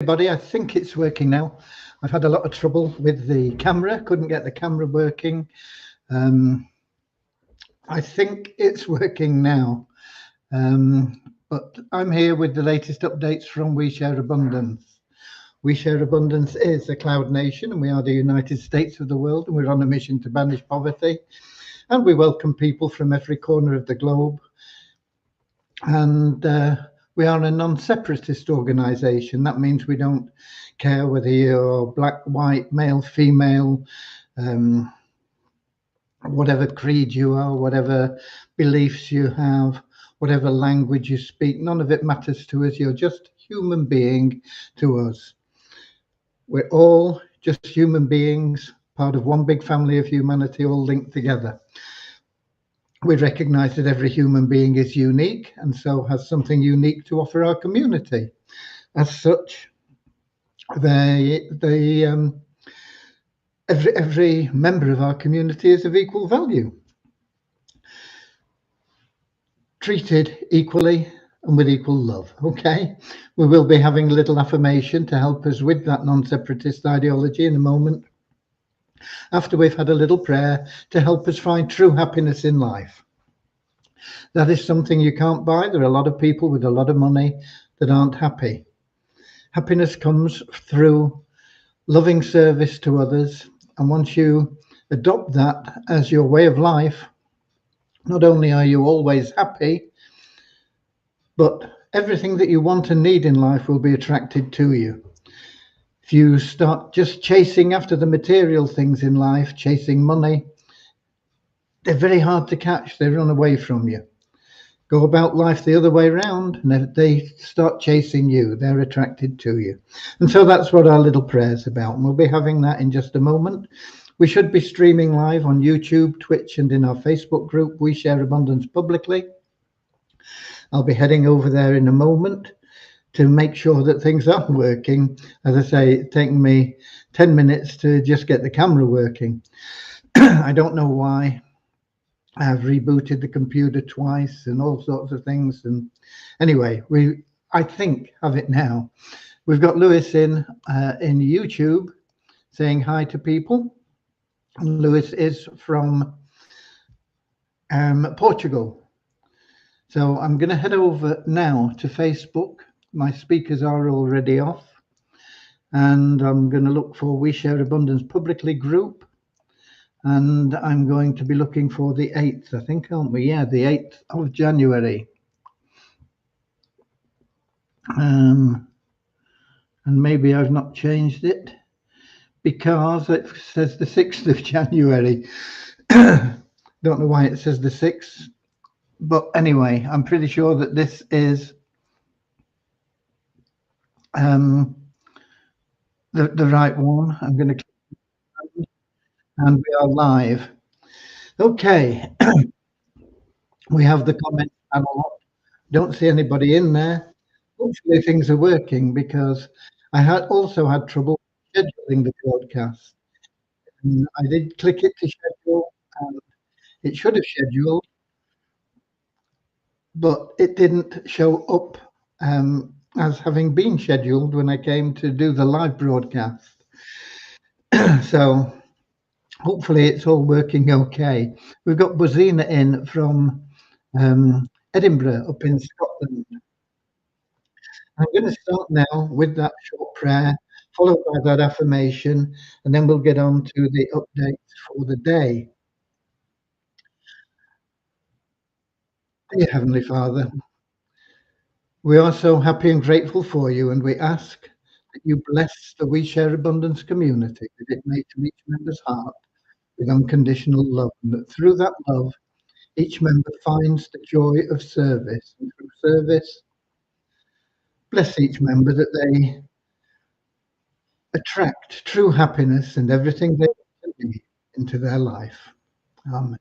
Everybody. I think it's working now. I've had a lot of trouble with the camera, couldn't get the camera working. Um, I think it's working now. But I'm here with the latest updates from We Share Abundance. We Share Abundance is a cloud nation, and we are the United States of the world, and we're on a mission to banish poverty. And we welcome people from every corner of the globe. And we are a non-separatist organisation. That means we don't care whether you're black, white, male, female, um, whatever creed you are, whatever beliefs you have, whatever language you speak. None of it matters to us. You're just human being to us. We're all just human beings, part of one big family of humanity, all linked together. We recognize that every human being is unique and so has something unique to offer our community. As such, every member of our community is of equal value, treated equally and with equal love. Okay, we will be having a little affirmation to help us with that non-separatist ideology in a moment, after we've had a little prayer to help us find true happiness in life. That is something you can't buy. There are a lot of people with a lot of money that aren't happy. Happiness comes through loving service to others. And once you adopt that as your way of life, not only are you always happy, but everything that you want and need in life will be attracted to you. If you start just chasing after the material things in life, chasing money, they're very hard to catch. They run away from you. Go about life the other way around, and they start chasing you. They're attracted to you. And so that's what our little prayer's about. And we'll be having that in just a moment. We should be streaming live on YouTube, Twitch, and in our Facebook group, We Share Abundance Publicly. I'll be heading over there in a moment to make sure that things are working. As I say, it's taken me 10 minutes to just get the camera working. I don't know why. I've rebooted the computer twice and all sorts of things. And anyway, I think have it now. We've got Lewis in YouTube saying hi to people. And Lewis is from Portugal. So I'm going to head over now to Facebook. My speakers are already off. And I'm going to look for We Share Abundance Publicly group. And I'm going to be looking for the 8th, I think, aren't we? Yeah, the 8th of January. And maybe I've not changed it because it says the 6th of January. Don't know why it says the 6th. But anyway, I'm pretty sure that this is the right one. I'm going to click and we are live. Okay. We have the comment panel. Don't see anybody in there. Hopefully things are working because I also had trouble scheduling the broadcast. And I did click it to schedule and it should have scheduled, but it didn't show up as having been scheduled when I came to do the live broadcast. So hopefully it's all working okay. We've got Buzina in from Edinburgh up in Scotland. I'm going to start now with that short prayer, followed by that affirmation, and then we'll get on to the updates for the day. Dear Heavenly Father, we are so happy and grateful for you, and we ask that you bless the We Share Abundance community, that it may to each member's heart with unconditional love, and that through that love, each member finds the joy of service. And through service, bless each member that they attract true happiness and everything they need into their life. Amen.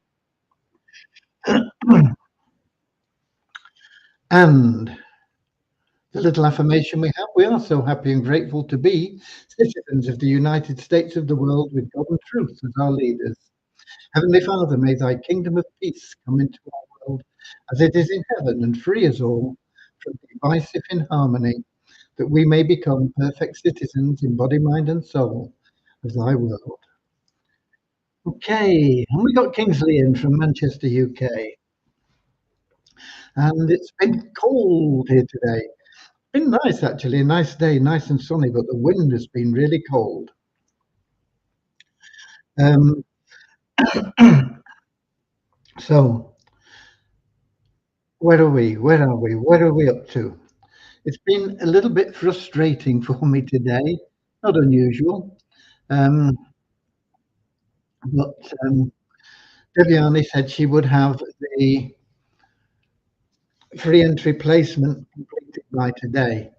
And the little affirmation we have, we are so happy and grateful to be citizens of the United States of the world with God and truth as our leaders. Heavenly Father, may thy kingdom of peace come into our world as it is in heaven, and free us all from divisive inharmony, that we may become perfect citizens in body, mind, and soul of thy world. Okay, and we got Kingsley in from Manchester, UK. And it's been cold here today. Been nice actually, a nice day, nice and sunny, but the wind has been really cold. Um, so where are we? Where are we? What are we up to? It's been a little bit frustrating for me today. Not unusual. Um, but Deviani said she would have the free entry placement completed by today,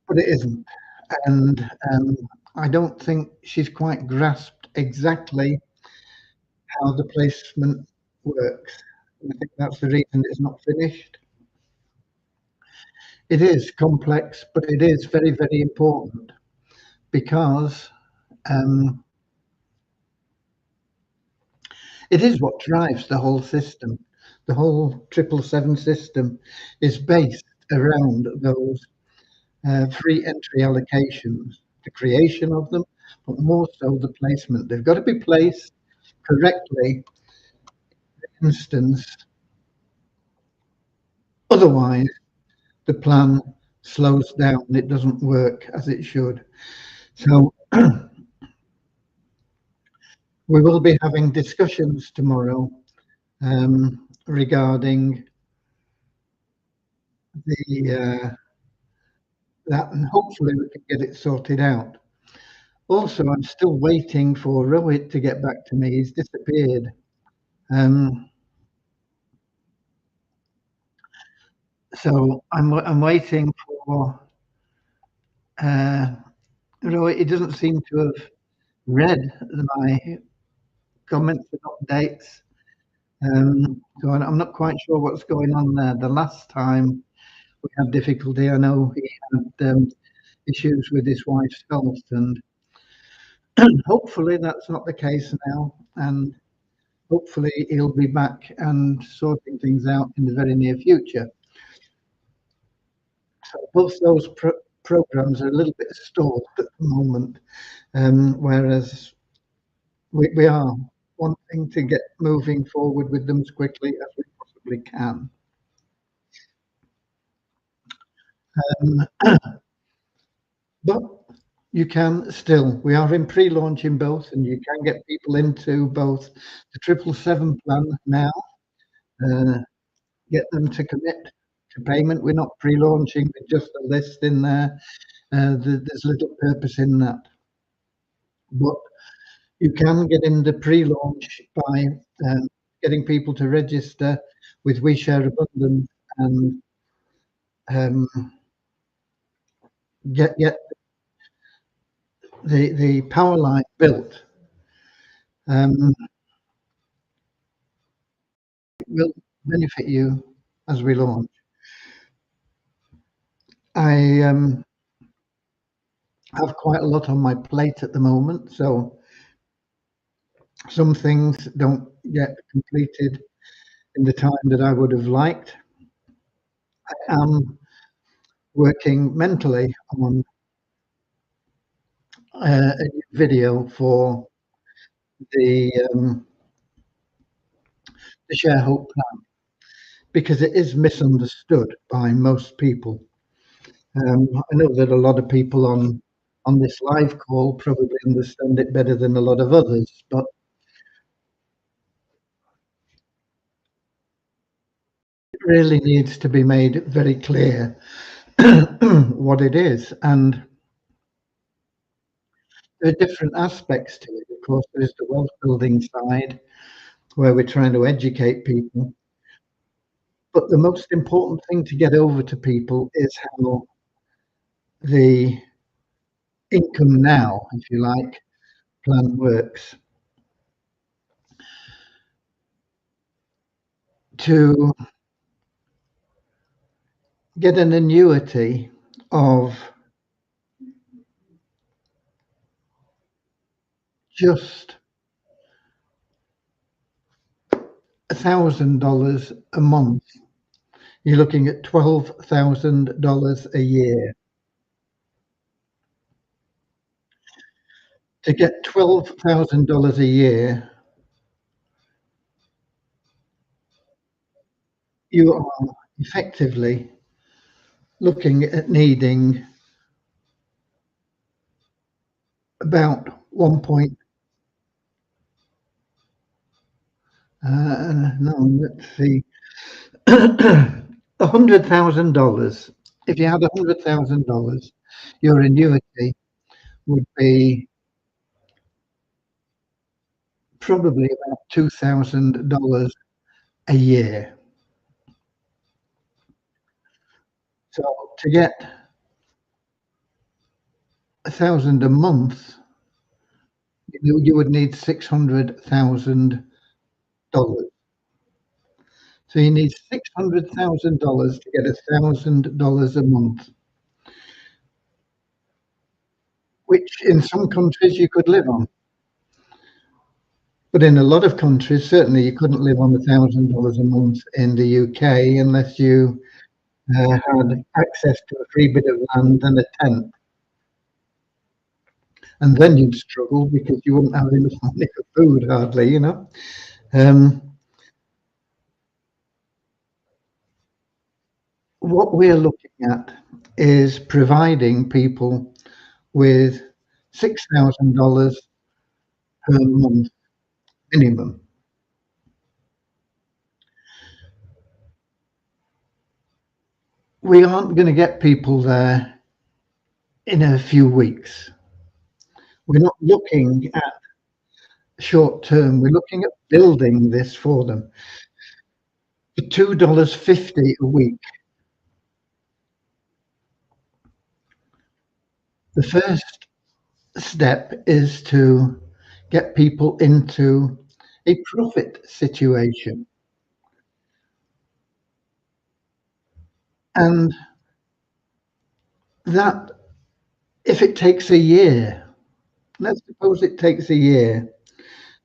but it isn't. And I don't think she's quite grasped exactly how the placement works. I think that's the reason it's not finished. It is complex, but it is very, very important because um, it is what drives the whole system. The whole 777 system is based around those free entry allocations, the creation of them, but more so the placement. They've got to be placed correctly, for instance, otherwise the plan slows down. It doesn't work as it should. So we will be having discussions tomorrow regarding the that, and hopefully we can get it sorted out. Also, I'm still waiting for Rohit to get back to me. He's disappeared. Um, so I'm waiting for Rohit. He doesn't seem to have read my comments and updates. So I'm not quite sure what's going on there. The last time we had difficulty, I know he had issues with his wife's health, and hopefully that's not the case now. And hopefully he'll be back and sorting things out in the very near future. So both those programs are a little bit stalled at the moment, whereas we are wanting to get moving forward with them as quickly as we possibly can. But you can still, we are in pre-launch in both, and you can get people into both the 777 plan now, get them to commit to payment. We're not pre-launching with just a list in there. There's little purpose in that. But you can get in the pre-launch by getting people to register with We Share Abundance and get the power line built. It will benefit you as we launch. I have quite a lot on my plate at the moment, so some things don't get completed in the time that I would have liked. I am working mentally on a new video for the Share Hope plan because it is misunderstood by most people. I know that a lot of people on this live call probably understand it better than a lot of others, but it really needs to be made very clear what it is. And there are different aspects to it. Of course, there's the wealth building side where we're trying to educate people. But the most important thing to get over to people is how the income now, if you like, plan works. To get an annuity of just $1,000 a month you're looking at $12,000 a year. To get $12,000 a year, you are effectively looking at needing about one point, no, let's see, $100,000. If you had $100,000, your annuity would be probably about $2,000 a year. So to get 1,000 a month, you would need $600,000. So you need $600,000 to get $1,000 a month, which in some countries you could live on. But in a lot of countries, certainly you couldn't live on $1,000 a month in the UK unless you had access to a free bit of land and a tent. And then you'd struggle because you wouldn't have enough money for food, hardly, you know. What we're looking at is providing people with $6,000 per month minimum. We aren't going to get people there in a few weeks. We're not looking at short term. We're looking at building this for them. For $2.50 a week, the first step is to get people into a profit situation. And that, if it takes a year, let's suppose it takes a year,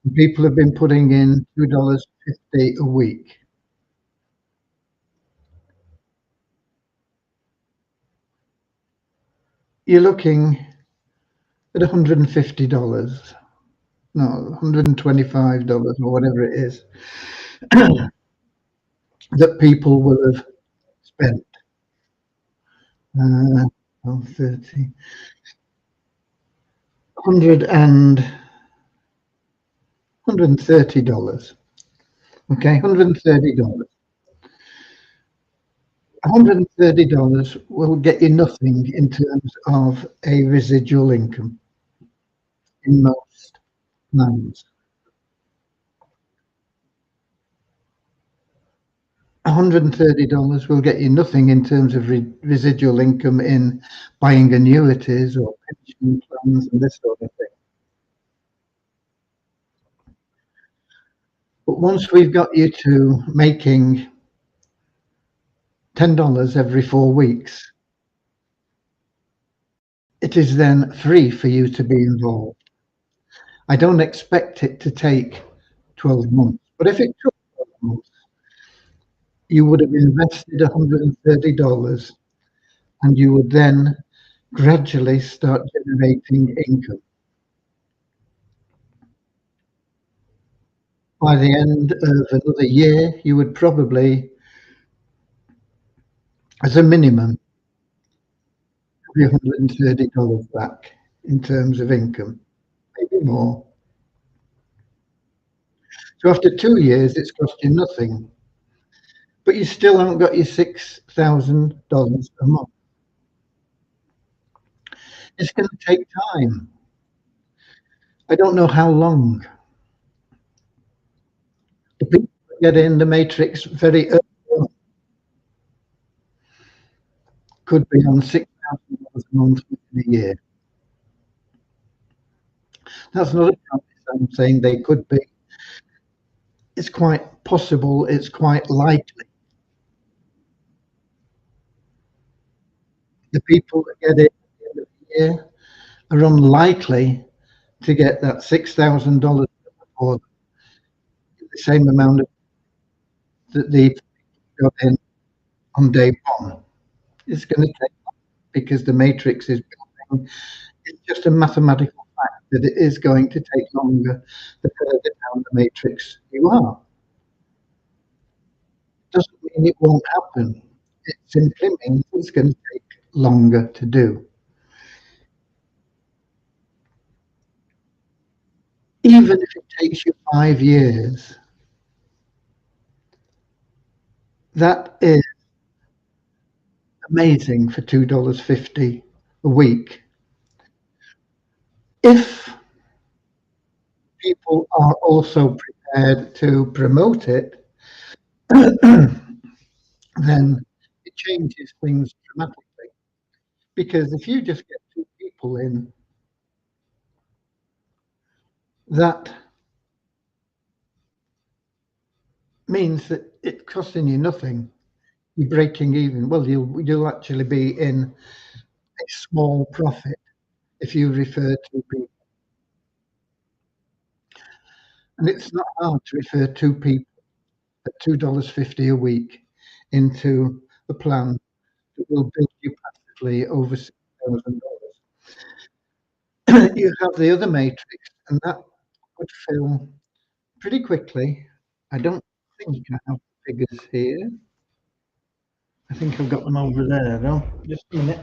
and people have been putting in $2.50 a week. You're looking at $150, no, $125 or whatever it is that people will have spent. 30, 130. Okay, $130. $130 will get you nothing in terms of a residual income in most lands. $130 will get you nothing in terms of residual income in buying annuities or pension plans and this sort of thing. But once we've got you to making $10 every 4 weeks, it is then free for you to be involved. I don't expect it to take 12 months, but if it took 12 months, you would have invested $130 and you would then gradually start generating income. By the end of another year, you would probably, as a minimum, have $130 back in terms of income, maybe more. So after 2 years, it's cost you nothing, but you still haven't got your $6,000 a month. It's going to take time. I don't know how long. The people that get in the matrix very early on could be on $6,000 a month within a year. That's not a promise. I'm saying they could be. It's quite possible. It's quite likely. The people that get in at the end of the year are unlikely to get that $6,000 or the same amount of that they got in on day one. It's going to take, because the matrix is building. It's just a mathematical fact that it is going to take longer the further down the matrix you are. Doesn't mean it won't happen. It simply means it's going to take longer to do. Even if it takes you 5 years, that is amazing for $2.50 a week. If people are also prepared to promote it, then it changes things dramatically. Because if you just get 2 people in, that means that it's costing you nothing. You're breaking even. Well, you'll actually be in a small profit if you refer 2 people. And it's not hard to refer 2 people at $2.50 a week into a plan that will build you passively over $6,000. You have the other matrix, and that would fill pretty quickly. I don't think I have the figures here. I think I've got them over there, though. Just a minute.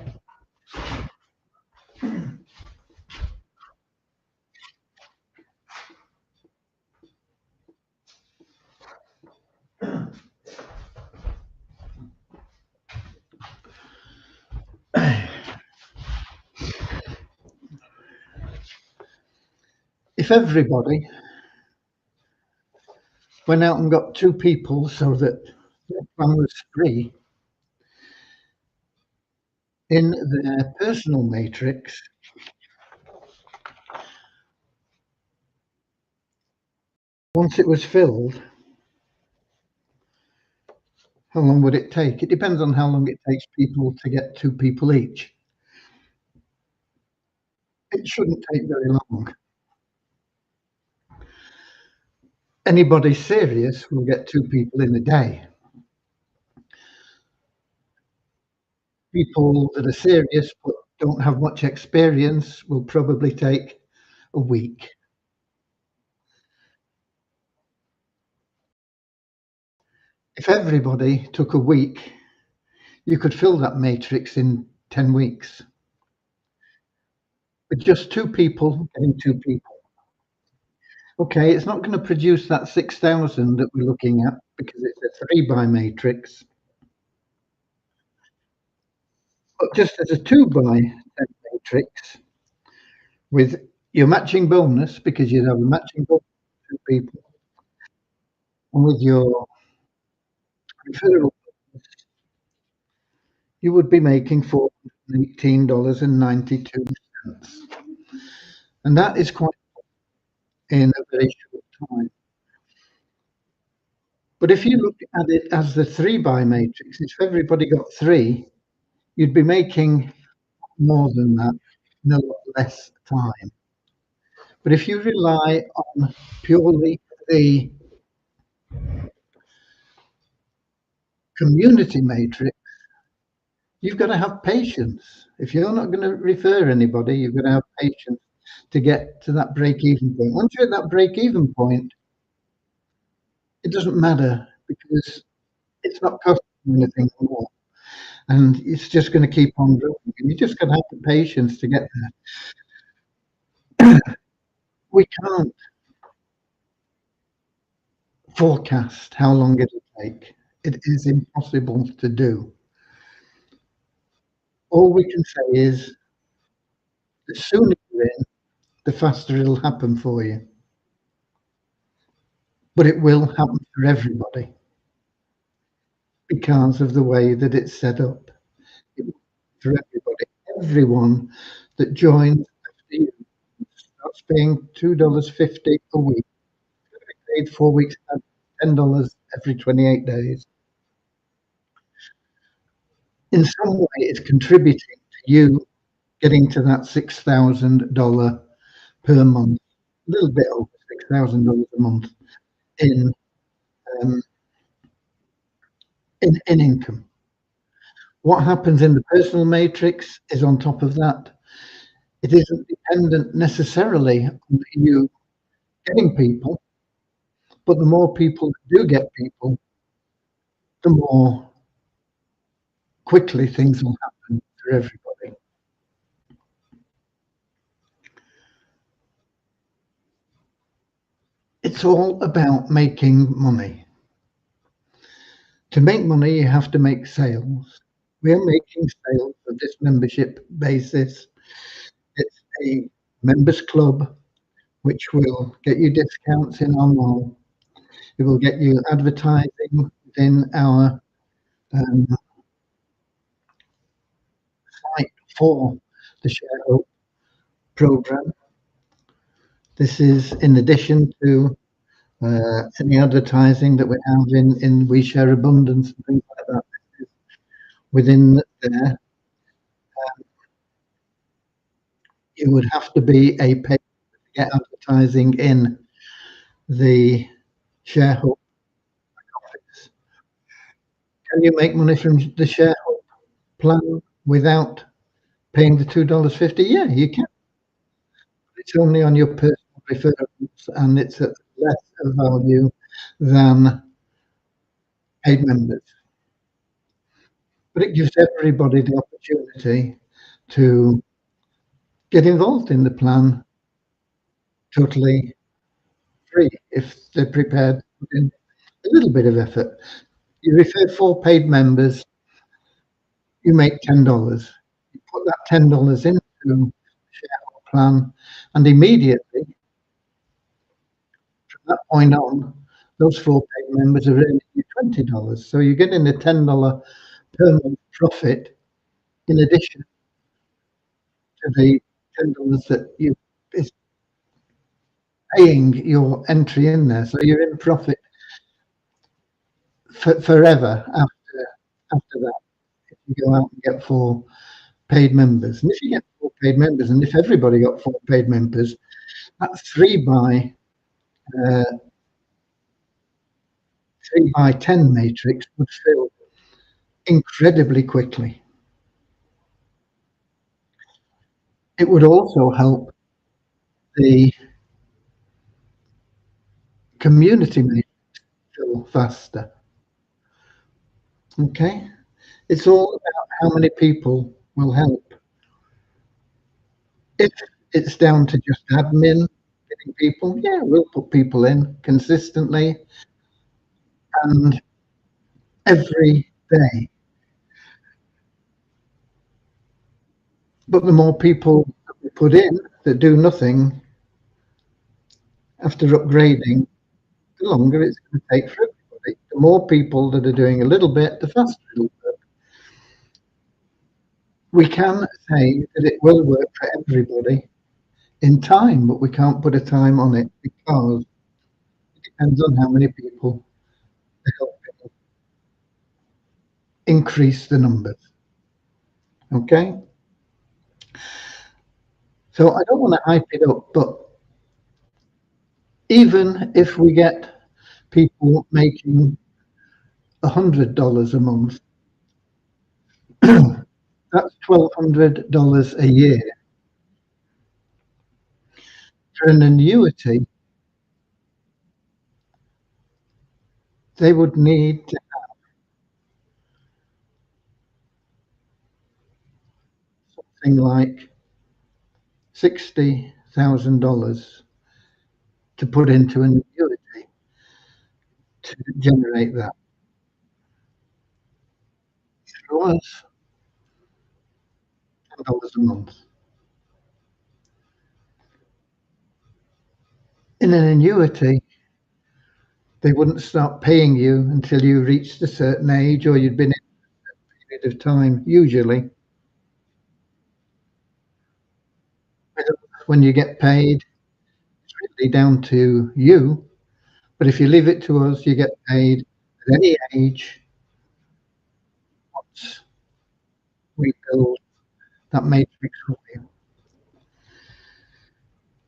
If everybody went out and got 2 people so that the plan was free, in their personal matrix, once it was filled, how long would it take? It depends on how long it takes people to get 2 people each. It shouldn't take very long. Anybody serious will get 2 people in a day. People that are serious but don't have much experience will probably take a week. If everybody took a week, you could fill that matrix in 10 weeks. With just 2 people getting 2 people. Okay, it's not going to produce that 6,000 that we're looking at because it's a 3 by matrix. But just as a 2 by 10 matrix, with your matching bonus, because you'd have a matching bonus for 2 people, and with your referral bonus, you would be making $418.92. And that is quite in a very short time. But if you look at it as the 3 by matrix, if everybody got 3, you'd be making more than that in a lot less time. But if you rely on purely the community matrix, you've got to have patience. If you're not going to refer anybody, you've got to have patience to get to that break-even point. Once you're at that break-even point, it doesn't matter because it's not costing you anything more. And it's just going to keep on growing. And you just got to have the patience to get there. We can't forecast how long it'll take. It is impossible to do. All we can say is the sooner you're in, the faster it'll happen for you. But it will happen for everybody because of the way that it's set up. For everybody, everyone that joins after you starts paying $2.50 a week. Paid 4 weeks, $10 every 28 days. In some way, it's contributing to you getting to that $6,000 per month, a little bit over $6,000 a month in income. What happens in the personal matrix is on top of that. It isn't dependent necessarily on you getting people, but the more people that do get people, the more quickly things will happen for everybody. It's all about making money. To make money, you have to make sales. We are making sales for this membership basis. It's a members club, which will get you discounts in our mall. It will get you advertising within our um, site for the Share Hope program. This is in addition to any advertising that we have in We Share Abundance and things like that. Within there, you would have to be a paid to get advertising in the Share Hope office. Can you make money from the Share Hope plan without paying the $2.50? Yeah, you can. It's only on your personal referrals and it's at less of value than paid members. But it gives everybody the opportunity to get involved in the plan totally free if they're prepared to put in a little bit of effort. You refer 4 paid members, you make $10. You put that $10 into the Share plan, and immediately from that point on, those 4 paid members are earning you $20. So you're getting a $10 per month profit in addition to the $10 that you is paying your entry in there. So you're in profit forever after that. If you go out and get 4 paid members, and if you get 4 paid members, and if everybody got 4 paid members, that 3 by 10 matrix would fill incredibly quickly. It would also help the community matrix fill faster. Okay, it's all about how many people will help. If it's down to just admin getting people, yeah, we'll put people in consistently and every day. But the more people that we put in that do nothing after upgrading, the longer it's going to take for everybody. The more people that are doing a little bit, the faster it'll work. We can say that it will work for everybody in time, but we can't put a time on it because it depends on how many people are helping increase the numbers. Okay? So I don't want to hype it up, but even if we get people making $100 a month, that's $1,200 a year. For an annuity, they would need to have something like $60,000 to put into an annuity to generate that. For us, $10 a month. In an annuity, they wouldn't start paying you until you reached a certain age or you'd been in a period of time, usually. When you get paid, it's really down to you. But if you leave it to us, you get paid at any age once we build that matrix for you.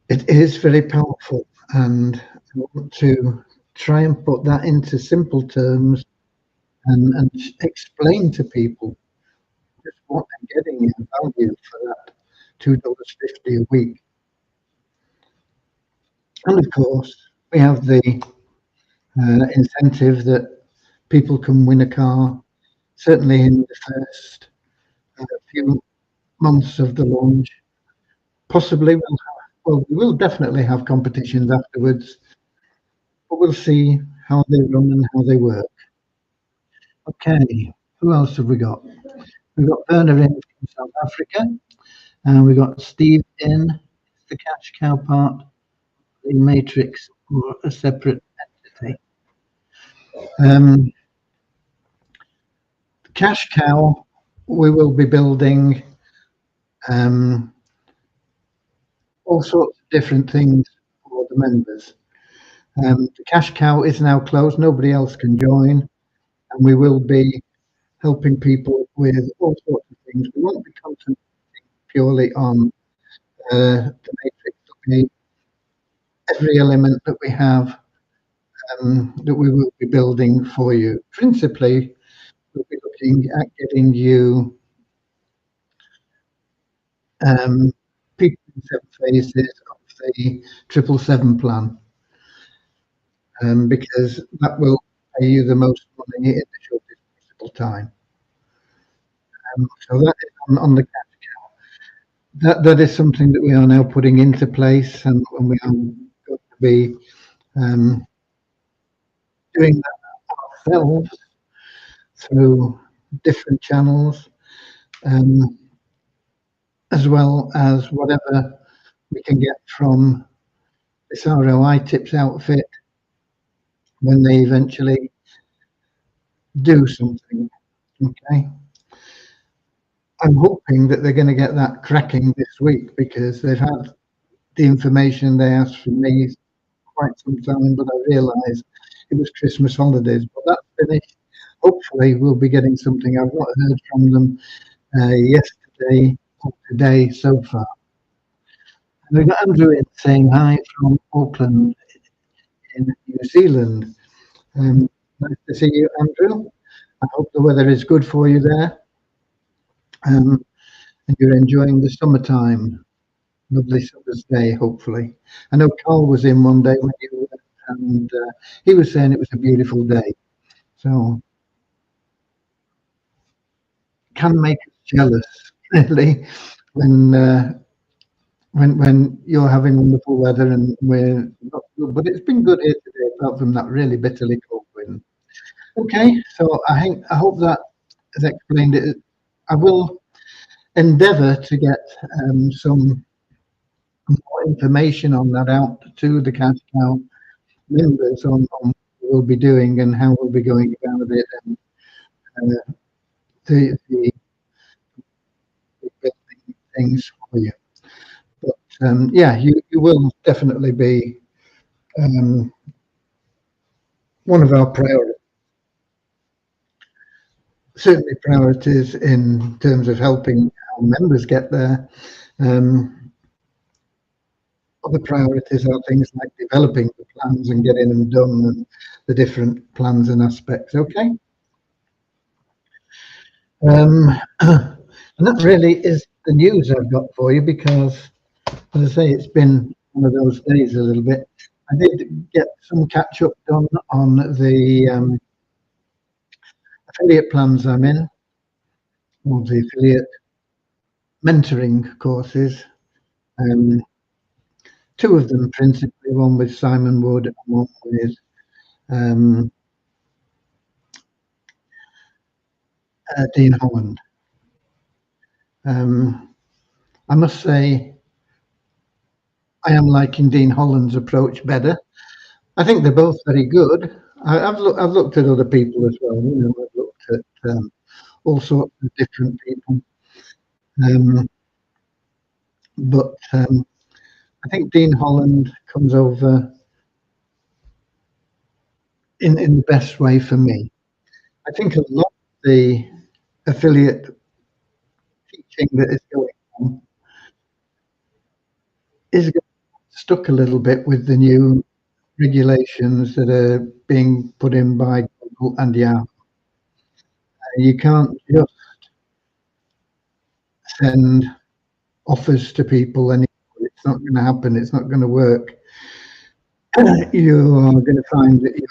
It is very powerful, and I want to try and put that into simple terms and explain to people just what they're getting in value for that $2.50 a week. And of course, we have the incentive that people can win a car, certainly in the first few months of the launch. Possibly we will definitely have competitions afterwards, but we'll see how they run and how they work. Okay, who else have we got? We've got Werner in from South Africa, and we've got Steve in. Is the cash cow part the matrix or a separate entity? Cash cow, we will be building all sorts of different things for the members. The cash cow is now closed, nobody else can join, and we will be helping people with all sorts of things. We won't be concentrating purely on the matrix. Every element that we have that we will be building for you. Principally, we'll be looking at getting you people in 7 phases of the 777 plan, because that will pay you the most money in the shortest possible time. So that is on the cash cow. That is something that we are now putting into place, and we are going to be doing that ourselves through different channels, as well as whatever we can get from this ROI Tips outfit when they eventually do something. Okay. I'm hoping that they're going to get that cracking this week, because they've had the information they asked from me quite some time, but I realised it was Christmas holidays. But that's finished. Hopefully, we'll be getting something. I've not heard from them yesterday or today so far. And we've got Andrew in saying hi from Auckland in New Zealand. Nice to see you, Andrew. I hope the weather is good for you there. And you're enjoying the summertime. Lovely summer's day, hopefully. I know Carl was in one day when you were, and he was saying it was a beautiful day. So can make us jealous, really, when you're having wonderful weather and we're not good. But it's been good here today, apart from that really bitterly cold wind. Okay, so I hope that has explained it. I will endeavour to get some more information on that out to the cash cow members on what we'll be doing and how we'll be going about it, and the building things for you. But yeah, you will definitely be one of our priorities. Certainly priorities in terms of helping our members get there. Other priorities are things like developing the plans and getting them done, and the different plans and aspects. Okay. And that really is the news I've got for you, because, as I say, it's been one of those days a little bit. I did get some catch up done on the affiliate plans I'm in, or the affiliate mentoring courses. Two of them principally, one with Simon Wood and one with Dean Holland. I must say, I am liking Dean Holland's approach better. I think they're both very good. I've looked at other people as well. You know, I've looked at all sorts of different people, but I think Dean Holland comes over in the best way for me. I think a lot of the affiliate teaching that is going on is stuck a little bit with the new regulations that are being put in by Google and Yahoo. You can't just send offers to people and it's not going to happen, it's not going to work, you are going to find that your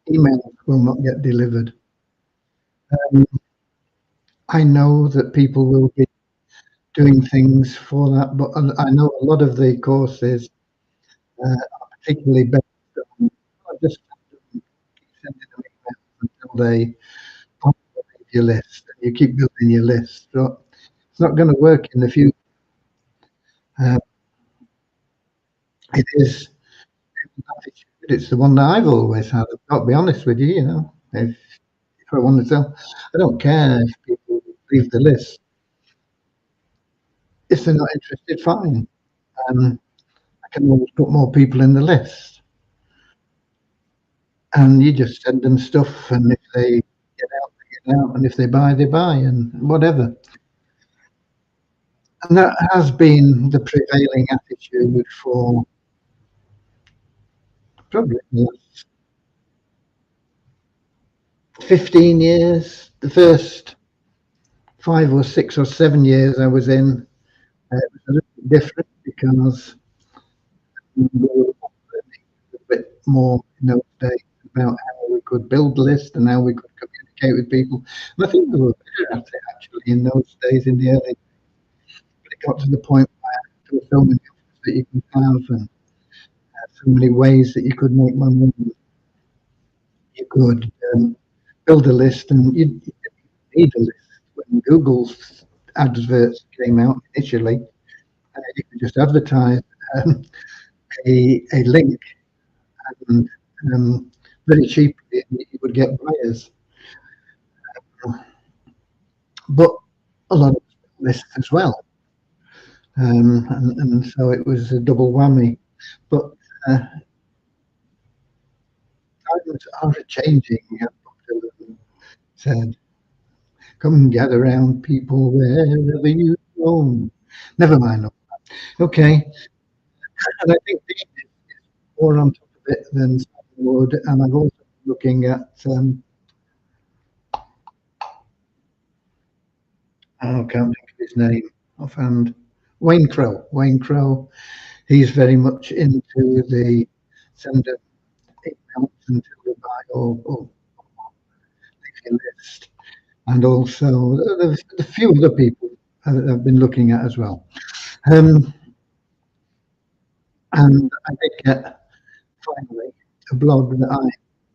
emails will not get delivered. I know that people will be doing things for that, but I know a lot of the courses are particularly based on just sending them emails until they populate your list, and you keep building your list. So it's not going to work in the future. It is attitude. It's the one that I've always had. I've got to be honest with you. You know, if I want to tell, I don't care if people leave the list. If they're not interested, fine. I can always put more people in the list, and you just send them stuff, and if they get out, they get out, and if they buy, and whatever. And that has been the prevailing attitude for probably the last 15 years. The first 5 or 6 or 7 years I was in, it was a little bit different because we were learning a bit more in those days about how we could build lists and how we could communicate with people. And I think we were better at it actually in those days, in the early days. But it got to the point where there were so many offers that you could have, and so many ways that you could make money. You could build a list, and you didn't need a list. When Google's adverts came out initially, you could just advertise um, a link, and very cheaply you would get buyers. But a lot of lists as well, and so it was a double whammy. But times are changing. Bob Dylan said, "Come and gather round, people, wherever you roam." Never mind. Okay, and I think this is more on top of it than Simon Wood, and I've also been looking at I can't think of his name offhand. Wayne Crow. Wayne Crow. He's very much into the send them emails until they buy or leave your list. And also there's a few other people I've been looking at as well. And I did get finally a blog that I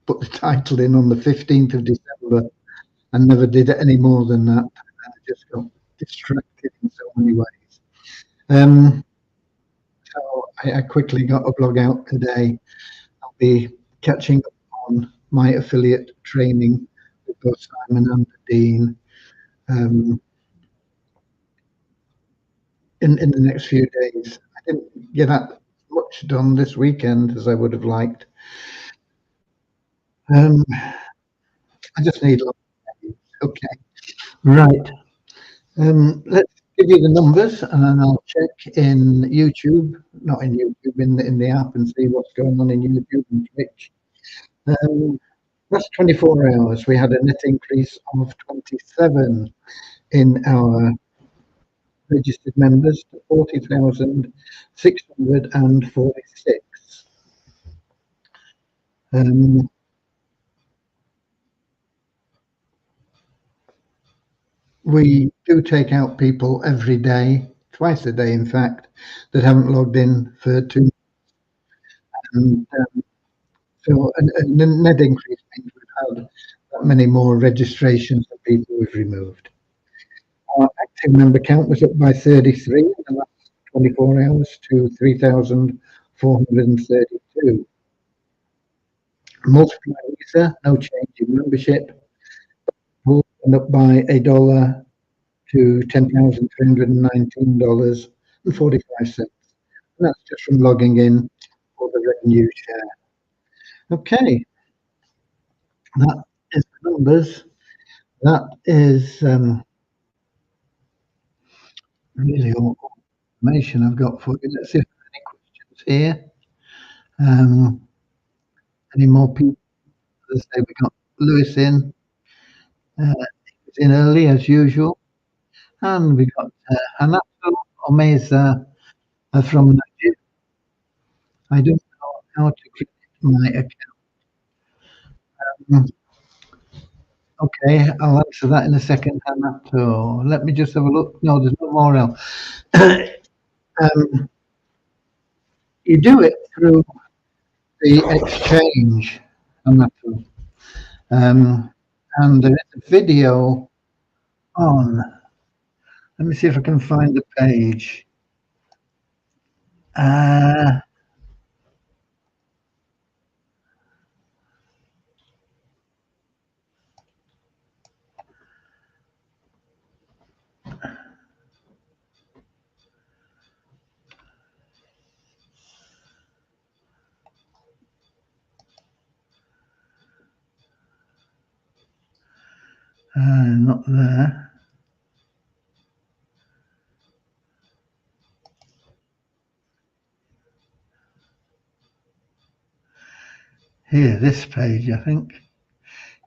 put the title in on the 15th of December and never did any more than that. I just got distracted in so many ways. So I quickly got a blog out today. I'll be catching up on my affiliate training with both Simon and Dean in the next few days. I didn't get that much done this weekend as I would have liked. I just need okay. Right. Let's give you the numbers, and then I'll check in YouTube, not in YouTube, in the app, and see what's going on in YouTube and Twitch. Last 24 hours, we had a net increase of 27 in our registered members to 40,646. We do take out people every day, twice a day, in fact, that haven't logged in for 2 months. And so a net increase means we've had that many more registrations than people we've removed. Our active member count was up by 33 in the last 24 hours to 3,432. Multiply user, no change in membership, went up by $1 to $10,319.45. And that's just from logging in for the revenue share. Okay, that is the numbers. That is really all information I've got for you. Let's see if there are any questions here. Any more people? Let's say we got Lewis in. He's in early as usual. And we got Hanato Omeza from Nigeria. I don't know how to create my account. Okay, I'll answer that in a second, Hanato. Let me just have a look. No, there's no more else. You do it through the exchange, Hanato. And there is a video on. Let me see if I can find the page. Not there. Here, this page, I think.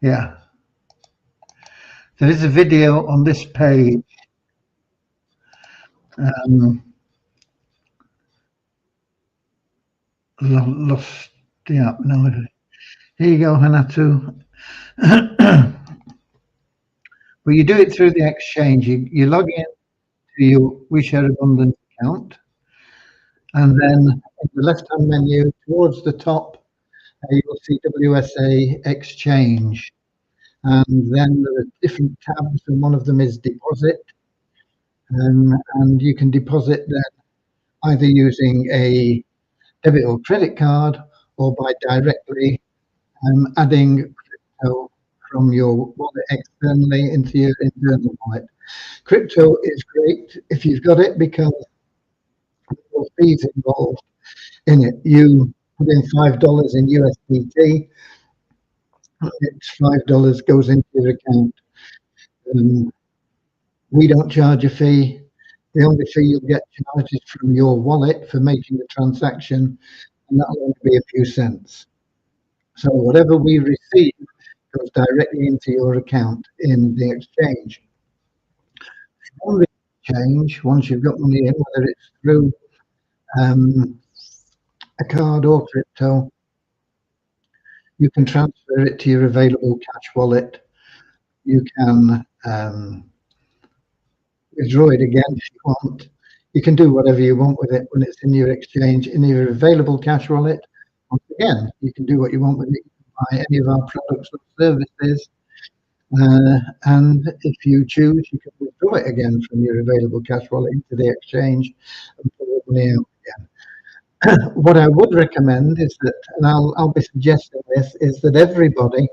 Yeah. There is a video on this page. Lost the app. No. Here you go, Hanato. Well, you do it through the exchange. You log in to your WeShare Abundance account, and then in the left-hand menu towards the top, you will see WSA Exchange. And then there are different tabs, and one of them is deposit. And you can deposit then either using a debit or credit card, or by directly adding crypto from your wallet externally into your internal wallet. Crypto is great if you've got it because there's fees involved in it. You put in $5 in USDT, it's $5 goes into your account. We don't charge a fee. The only fee you'll get charged is from your wallet for making the transaction, and that'll only be a few cents. So whatever we receive goes directly into your account in the exchange. From the exchange, once you've got money in, whether it's through a card or crypto, you can transfer it to your available cash wallet. You can withdraw it again if you want. You can do whatever you want with it when it's in your exchange, in your available cash wallet. Once again, you can do what you want with it. You can buy any of our products or services. And if you choose, you can withdraw it again from your available cash wallet into the exchange and pull the money out again. What I would recommend is that, and I'll be suggesting this, is that everybody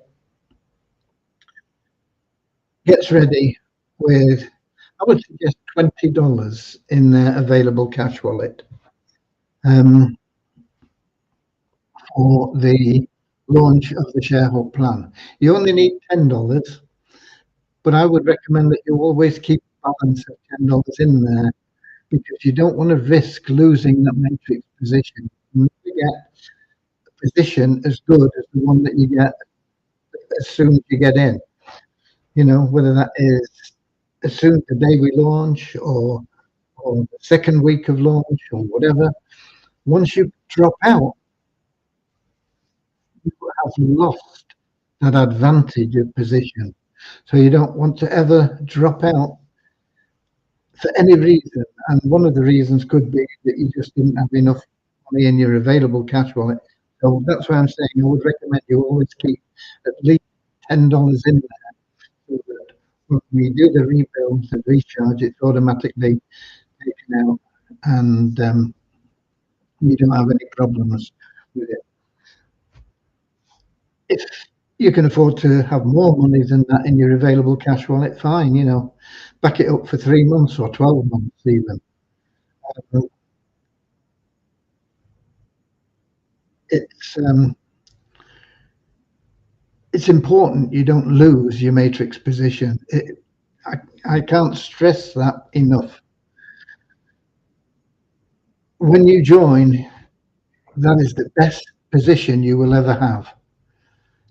gets ready with, I would suggest $20 in their available cash wallet for the launch of the shareholder plan. You only need $10, but I would recommend that you always keep a balance of $10 in there, because you don't want to risk losing that matrix position. You need to get a position as good as the one that you get as soon as you get in. You know, whether that is as soon as the day we launch or the second week of launch or whatever. Once you drop out, you have lost that advantage of position. So you don't want to ever drop out for any reason. And one of the reasons could be that you just didn't have enough money in your available cash wallet. So that's why I'm saying I would recommend you always keep at least $10 in there, so that when we do the rebuild, the recharge, it's automatically taken out, and you don't have any problems with it. If you can afford to have more money than that in your available cash wallet, fine, you know, back it up for 3 months or 12 months even. It's important you don't lose your matrix position. I can't stress that enough. When you join, that is the best position you will ever have.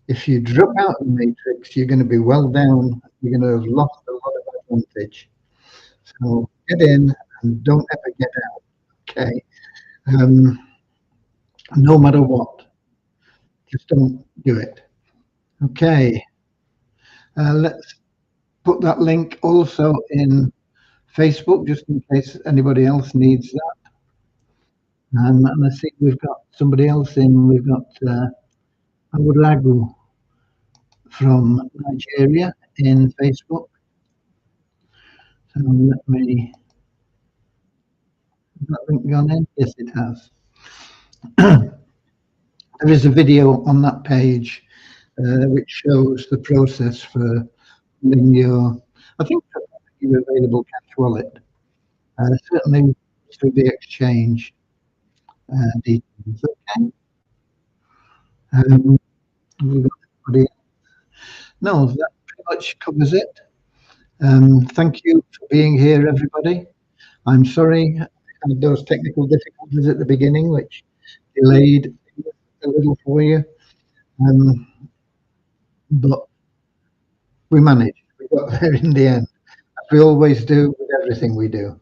If you drop out of the matrix, you're going to be well down. You're going to have lost a lot of advantage. So get in and don't ever get out. Okay. Um, no matter what, just don't do it. Okay. Let's put that link also in Facebook, just in case anybody else needs that. And I think we've got somebody else in. We've got Awuragu from Nigeria in Facebook. So let me. Has that link gone in? Yes, it has. There is a video on that page which shows the process for putting your, I think, your available cash wallet. Certainly through the exchange details. Okay. We've got everybody. No, that pretty much covers it. Thank you for being here, everybody. I'm sorry I had those technical difficulties at the beginning, which delayed a little for you. But we managed. We got there in the end, as we always do with everything we do.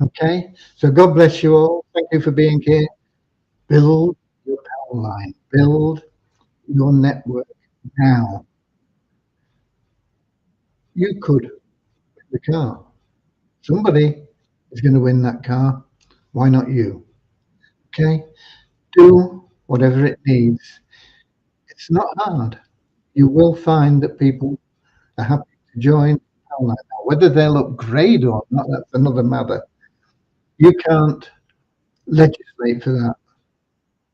Okay, so God bless you all. Thank you for being here. Build your power line, build your network now. You could win the car. Somebody is going to win that car. Why not you? Okay, do whatever it needs. It's not hard. You will find that people are happy to join power line. Now, whether they'll upgrade or not, that's another matter. You can't legislate for that.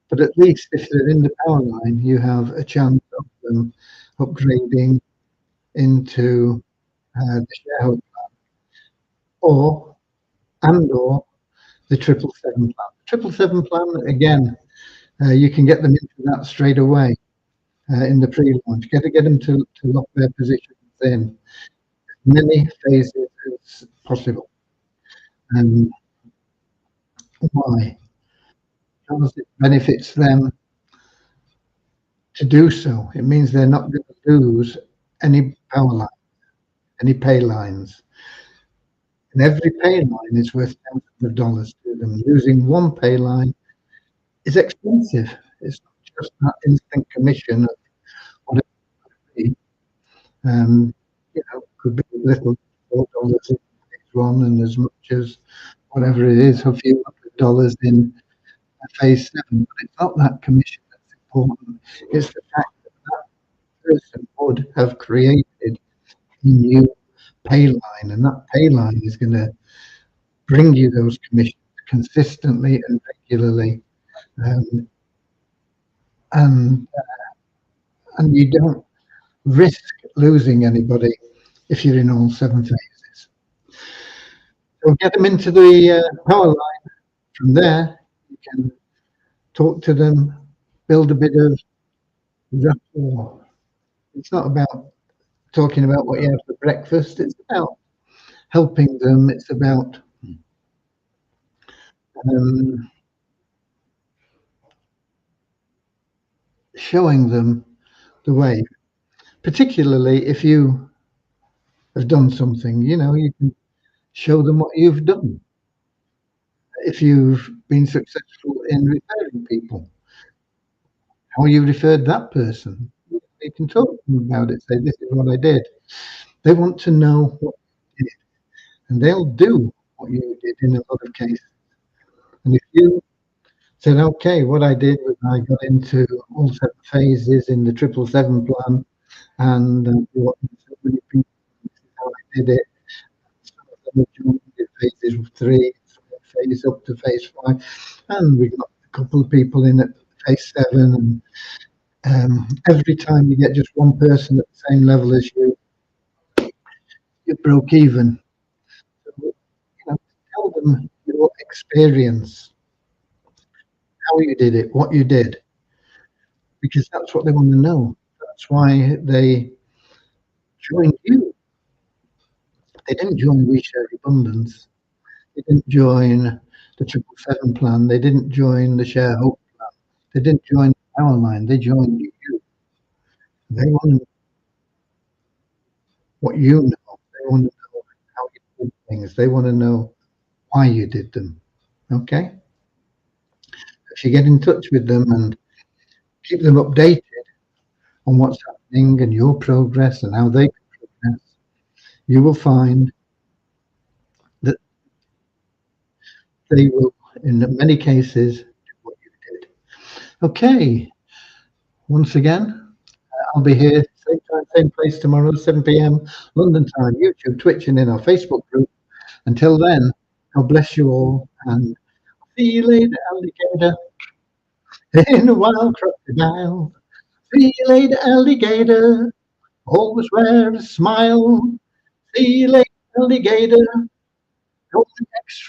But at least if they're in the power line, you have a chance of them upgrading into the shareholder or or the 777 plan. 777 plan, again, you can get them into that straight away in the pre-launch. Get them to lock their positions in as many phases as possible. And why? Because it benefits them to do so. It means they're not going to lose any power line, any pay lines. And every pay line is worth thousands of dollars to them. Losing one pay line is expensive. It's not just that instant commission of what it could be. Could be little $4 in phase one and as much as whatever it is, a few $100 in phase seven. But it's not that commission that's important. It's the fact that that person would have created a new pay line, and that pay line is going to bring you those commissions consistently and regularly, and you don't risk losing anybody if you're in all 7 phases. So get them into the power line. From there, you can talk to them, build a bit of rapport. It's not about talking about what you had for breakfast. It's about helping them. It's about showing them the way. Particularly if you have done something, you can show them what you've done. If you've been successful in referring people, how you referred that person, you can talk to them about it. Say, this is what I did. They want to know what you did, and they'll do what you did in a lot of cases. And if you said, okay, what I did was I got into all 7 phases in the 777 plan, and brought in so many people, this is how I did it. Some of them have joined in phases 3, phase up to phase 5, and we got a couple of people in at phase 7, and every time you get just one person at the same level as you, you broke even. So, tell them your experience, how you did it, what you did, because that's what they want to know. That's why they joined you. They didn't join We Share Abundance. They didn't join the 777 plan. They didn't join the Share Hope plan. They didn't join the Power Line. They joined you. They want to know what you know. They want to know how you did things. They want to know why you did them. Okay? If you get in touch with them and keep them updated on what's happening and your progress and how they can progress, you will find that they will, in many cases, do what you did. Okay. Once again, I'll be here, same time, same place tomorrow, 7 p.m. London time, YouTube, Twitch, and in our Facebook group. Until then, God bless you all, and see you later, alligator, in a wild crocodile. See you later, alligator, always wear a smile. See you later, alligator, don't extra.